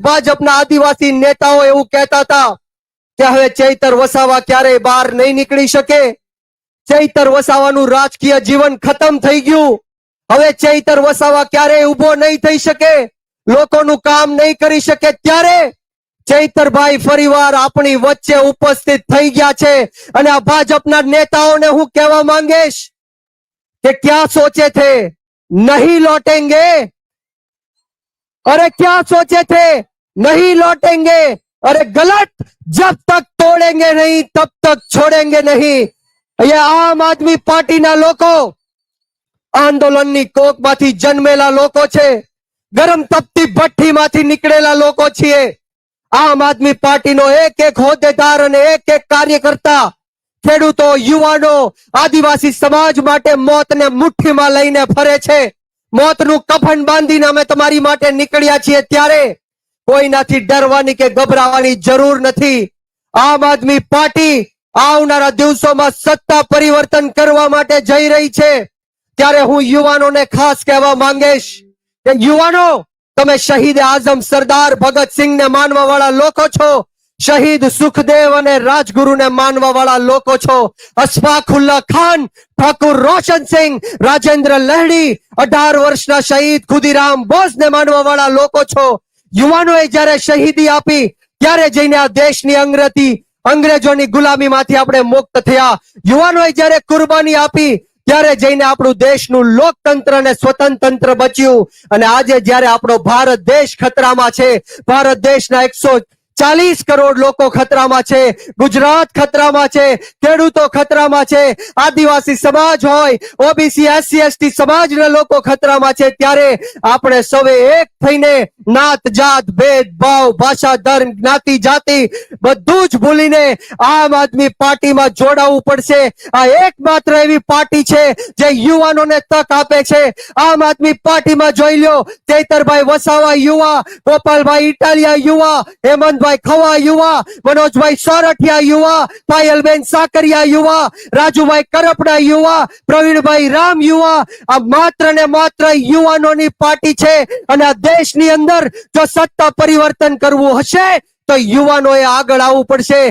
ભાજપના આદિવાસી નેતાઓ એવું કહેતા હતા કે હવે ચૈતર વસાવા ક્યારેય બહાર નહીં નીકળી શકે, ચૈતર વસાવાનું રાજકીય જીવન ખતમ થઈ ગયું, હવે ચૈતર વસાવા ક્યારેય ઉભો નહીં થઈ શકે, લોકોનું કામ નહીં કરી શકે, ત્યારે ચૈતરભાઈ ફરીવાર આપણી વચ્ચે ઉપસ્થિત થઈ ગયા છે। અને આ ભાજપના નેતાઓને હું કહેવા માંગીશ कि क्या सोचे थे नहीं लौटेंगे, अरे क्या सोचे थे नहीं लौटेंगे, अरे गलत, जब तक तोड़ेंगे नहीं तब तक छोड़ेंगे नहीं। ये आम आदमी पार्टी ना लोको आंदोलननी कोखमांथी जन्मेला लोको छे, गरम तपती भट्टीमांथी निकळेला लोको छीए। आम आदमी पार्टीनो एक एक होद्देदार अने एक एक कार्यकर्ता ખેડૂતો, યુવાનો, આદિવાસી સમાજ માટે મોતને મુઠ્ઠીમાં લઈને ફરે છે। મોતનું કફન બાંધીને અમે તમારી માટે નીકળ્યા છીએ, ત્યારે કોઈનાથી ડરવાની કે ગભરાવાની જરૂર નથી। આમ આદમી પાર્ટી આવનારા દિવસોમાં સત્તા પરિવર્તન કરવા માટે જઈ રહી છે, ત્યારે હું યુવાનોને ખાસ કહેવા માંગીશ કે યુવાનો, તમે શહીદ આઝમ સરદાર ભગતસિંહને માનવા વાળા લોકો છો, શહીદ સુખદેવ અને રાજગુરુને માનવા વાળા લોકો છો, અશફાકુલ્લા ખાન, ઠાકુર રોશનસિંહ, રાજેન્દ્ર લહેડી, 18 વર્ષના શહીદ ખુદીરામ બોઝને માનવા વાળા લોકો છો। યુવાનોએ જ્યારે શહીદી આપી ત્યારે જઈને આ દેશની અંગ્રેજોની ગુલામીમાંથી આપણે મુક્ત થયા। યુવાનોએ જ્યારે કુરબાની આપી ત્યારે જઈને આપણું દેશનું લોકતંત્ર અને સ્વતંત્ર બચ્યું। અને આજે જ્યારે આપણો ભારત દેશ ખતરામાં છે, ભારત દેશના 140 કરોડ લોકો ખતરામાં છે, ગુજરાત ખતરામાં છે, ખેડૂતો ખતરામાં છે, આદિવાસી સમાજ હોય, ઓબીસી એસસી એસટી સમાજના લોકો ખતરામાં છે, ત્યારે આપણે સૌએ એક થઈને નાત જાત ભેદભાવ ભાષા ધર્મ જ્ઞાતિ જાતિ બધું જ ભૂલીને આમ આદમી પાર્ટીમાં જોડાવવું પડશે। આ એકમાત્ર એવી પાર્ટી છે જે યુવાનોને તક આપે છે। આમ આદમી પાર્ટીમાં જોઈ લો, ચૈતરભાઈ વસાવા યુવા, ગોપાલભાઈ ઇટાલિયા યુવા, હેમંત खवा युवा, मनोज भाई सोरठिया युवा, पायलबेन साकरिया युवा, राजू भाई करपड़ा युवा, प्रवीण भाई राम युवा, आ मात्र ने मात्र युवानोनी पार्टी छे। अने आ देशनी अंदर जो सत्ता परिवर्तन करवू हशे तो युवानोए आगळ आववू पड़शे।